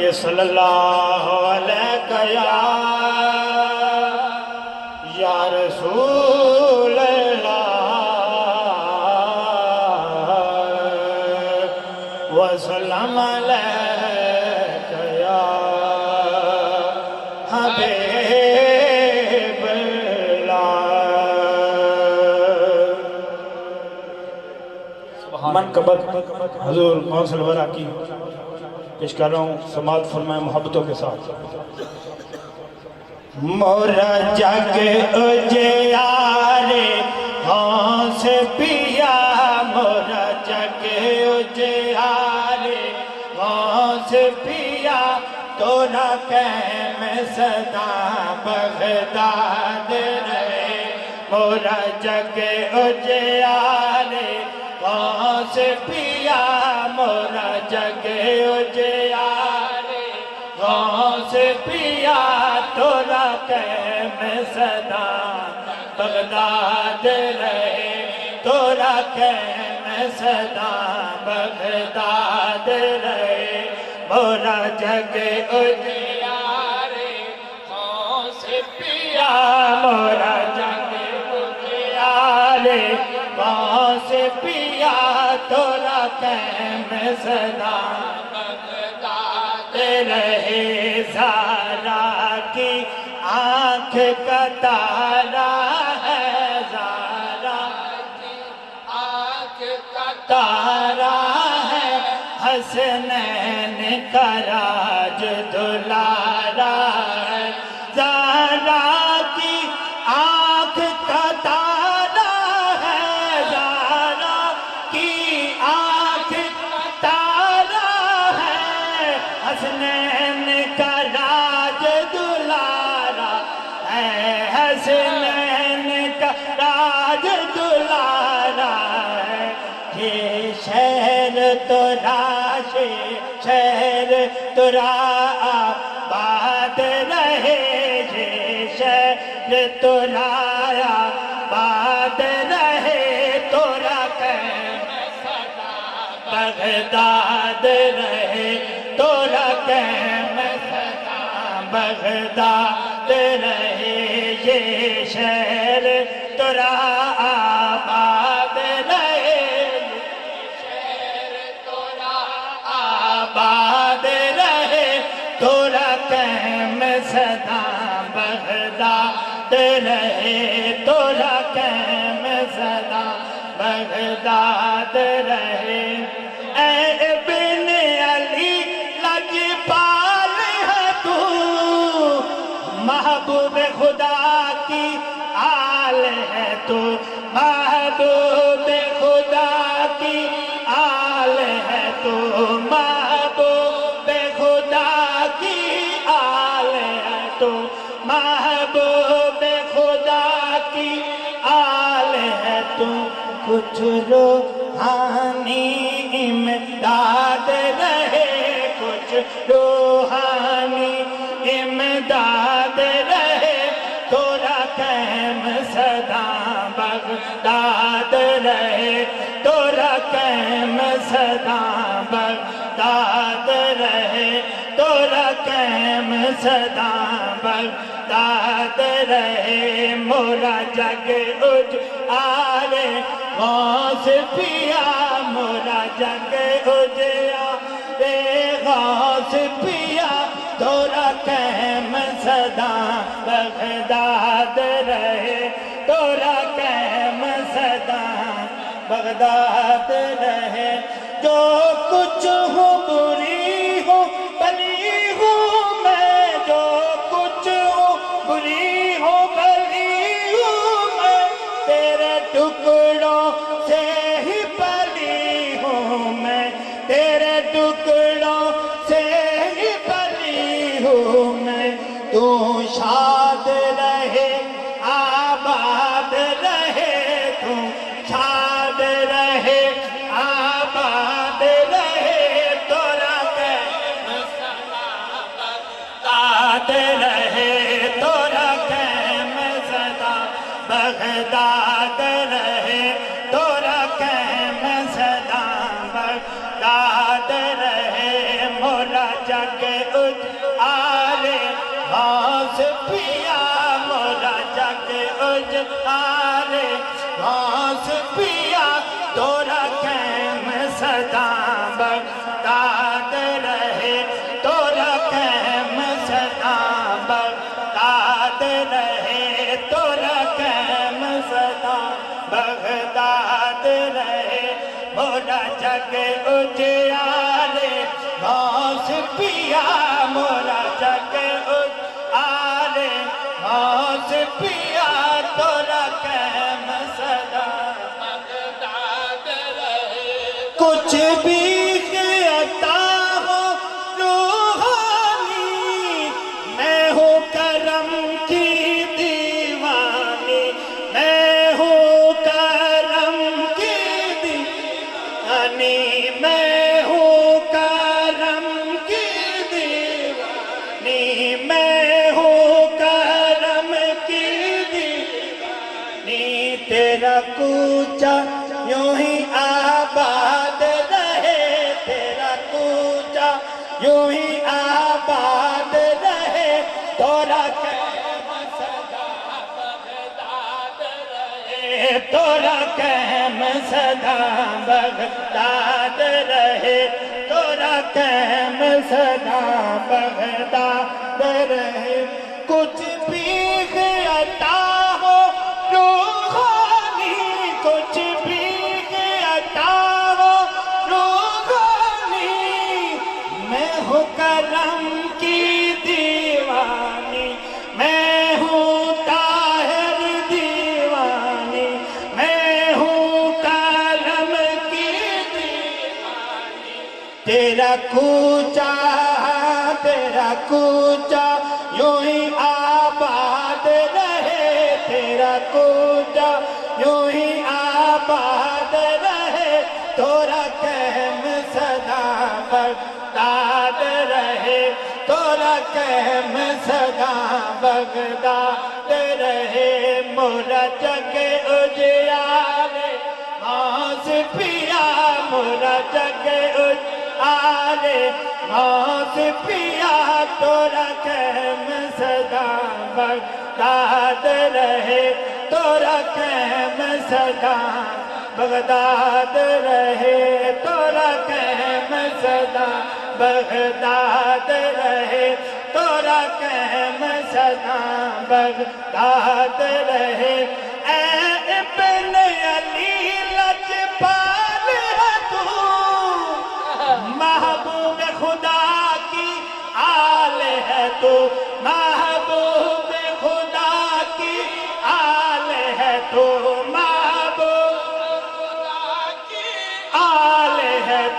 صلی اللہ علیہ یا رسول اللہ وسلم علیہ یا حبیب اللہ۔ منقبت حضور قونصل ورا کی پیش کر رہا ہوں، سماعت فرمائیں محبتوں کے ساتھ۔ مورا جگ اجیارے ہونس پیا، مورا جگ اجیارے ہونس پیا، تورا قیم صدا بغداد رہے۔ مورا جگ اجیارے ہونس پیا، مورا جگ اجیارے غوث پیا، تورا قیم صدا بغداد رہے۔ تورا قیم صدا بغداد رہے۔ مورا جگ اجیارے غوث پیا، مورا جگ اجیارے غوث پیا، تورا قیم صدا بغداد رہے۔ زہرا کی آنکھ کا تارا ہے، زہرا کی آنکھ کا تارا ہے، حسنین کا راج دلارا ہے۔ زہرا کی آنکھ کا تارا ہے، زہرا کی آنکھ کا تارا ہے، حسنین کا راج دلارا ہے، حسنین کا راج دلارا ہے۔ یہ شہر تورا شہر تورا آباد رہے، یہ شہر تورا آباد رہے۔ تورا قیم صدا بغداد رہے، تورا قیم صدا بغداد رہے۔ یہ شہر تورا آباد رہے، یہ شہر تورا آباد رہے۔ تورا قیم صدا بغداد رہے، تورا قیم صدا بغداد رہے۔ اے ابن علی لجپال ہے تو، محبوب خدا کی آل ہے تو، محبوب خدا کی آل ہے تو، محبوب خدا کی آل ہے تو، محبوب خدا کی آل ہے تو۔ کچھ روحانی امداد رہے، کچھ روحانی امداد رہے۔ تورا قیم صدا بغداد رہے، تورا قیم صدا بغداد رہے، تورا قیم صدا بغداد رہے۔ مورا جگ اجیارے غوث پیا، مورا جگ اجیارے غوث پیا، تورا قیم صدا بغداد رہے، تورا قیم صدا بغداد رہے۔ جو کچھ ہوں بری ہوں بلی ہوں میں، جو کچھ ہوں بری ہوں بلی ہوں میں، تیرے ٹکڑوں سے ہی پلی ہوں میں، تیرے ٹکڑوں سے ہی پلی ہوں میں۔ تو شاد رہے آباد رہے، تو شاد رہے آباد رہے۔ تورا قیم صدا بغداد رہے، تورا قیم صدا بغداد رہے، تورا قیم صدا بغداد رہے۔ مورا جگ اجالے غوث پیا مورا جگ اجالے غوث پیا تورا قیم صدا بغداد رہے تورا قیم صدا بغداد رہے تورا قیم صدا بغداد رہے مورا جگ اجالے غوث پیا مورا جگ اجالے غوث پیا تورا قیم صدا بغداد رہے کچھ بھی عطا ہو روحانی میں ہوں کرم کی دیوانی میں ہوں کرم کی دیوانی میں ہوں کرم کی دیوانی میں ہوں کرم کی دیوانی تیرا کوچہ یوں ہی آباد رہے تیرا کوچہ یوں ہی آباد رہے تورا قیم صدا بغداد رہے تورا قیم صدا بغداد رہے تورا قیم صدا بغداد رہے کچھ بھی عطا ہو روحانی کچھ بھی عطا ہو روحانی میں ہوں کرم کی دیوانی میں ہوں طاہر دیوانی میں ہوں کرم کی دیوانی تیرا کوچہ یوں ہی آباد رہے تیرا کوچہ یوں ہی آباد رہے تورا قیم صدا بغداد رہے تورا قیم صدا بغداد رہے مورا جگ اجالے غوث پیا مورا جگ اجالے غوث پیا تورا قیم صدا بغداد رہے تورا قیم صدا بغداد رہے تورا قیم صدا بغداد رہے تورا قیم صدا بغداد رہے اے ابن علی لجپال ہے تو محبوب خدا کی آل ہے تو محبوب خدا کی آل ہے تو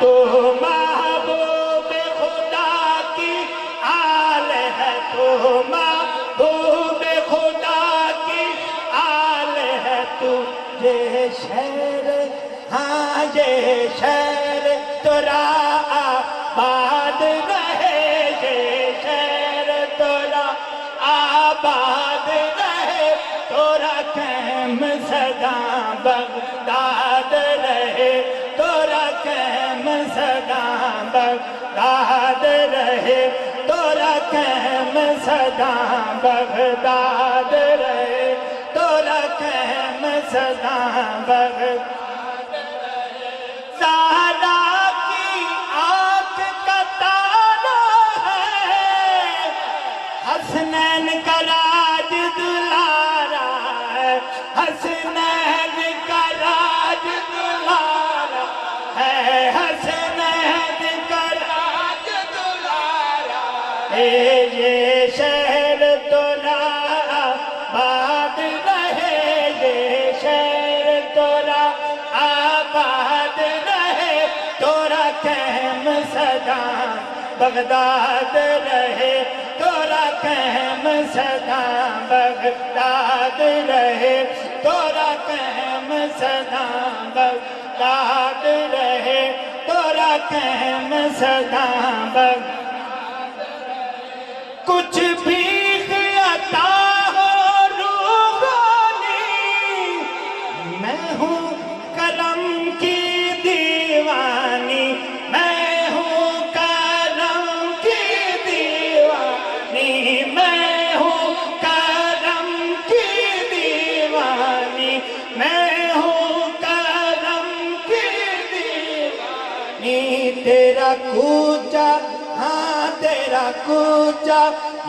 تو محبوب خدا کی آل ہے تو محبوب خدا کی آل ہے تو یہ شہر ہاں یہ شہر تورا آباد رہے یہ شہر تورا آباد رہے تورا قیم صدا بغداد رہے تورا قیم صدا بغداد رہے تورا قیم صدا بغداد رہے تورا قیم صدا بغداد رہے زہرا کی آنکھ کا تارا ہے حسنین کا راج دلارا ہے حسنین کا راج دلارا ہے حسنین کا راج دلارا ہے یہ شہر تورا آباد رہے یہ شہر تورا آباد رہے تورا قیم صدا بغداد رہے تورا قیم صدا بغداد رہے تورا قیم صدا بغداد رہے تورا قیم صدا بغداد رہے کچھ بھی عطا ہو روحانی میں ہوں کرم کی دیوانی میں ہوں کرم کی دیوانی کوچا ہاں تیرا کوچا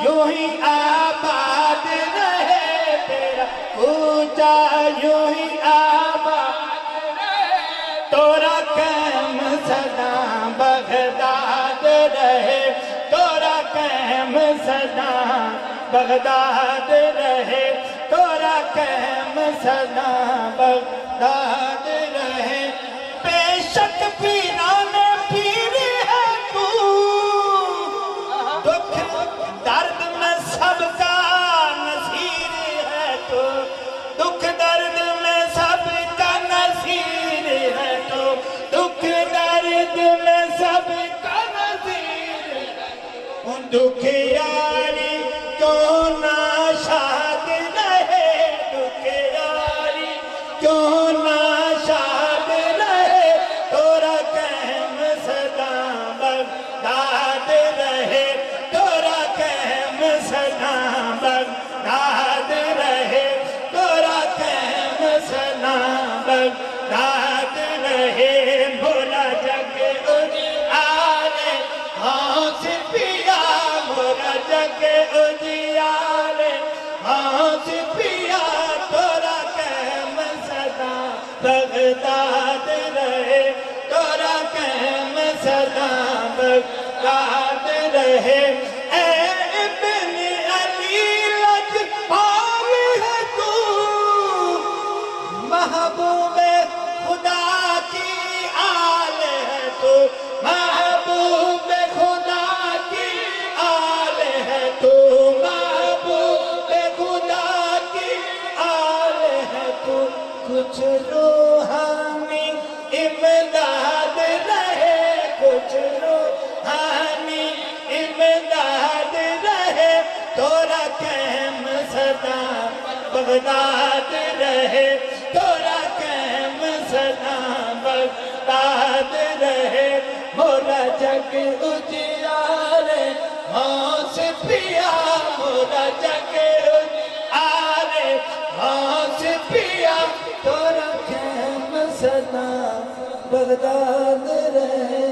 یوں ہی آباد رہے تیرا کوچا یوں ہی آباد رہے تورا قائم سدا بغداد رہے تورا قائم سدا بغداد رہے تورا قائم سدا بغداد رہے بے شک پیران پیر ہے تو دکھ درد میں سب کا نصیر ہے تو دکھ درد میں سب کا نصیر ہے تو دکھ درد میں سب کا نصیر ہے دکھ یاری کیوں نہ شاد رہے دکھ یاری کیوں نہ شاد رہے تورا قائم سدا بغداد رہے تورا قائم سدا بغداد رہے تورا قائم سدا بغداد رہے بھولا جگ اجیالے ہاس پیا بھولا جگ اجیالے ہاس پیا تورا قائم سدا بغداد رہے تورا قائم سدا بغداد رہے اے ابن علی لجپال ہے تو محبوب خدا کی آل ہے تو محبوب خدا کی آل ہے تو محبوب خدا کی آل ہے تو کچھ روحانی امداد رہے کچھ روحانی امداد رہے تورا قائم سدا بغداد رہے تورا قائم سدا بغداد رہے مولا جگ اجیالے ہاس پیا مولا جگ اجیالے ہاس پیا تورا قائم سدا بغداد رہے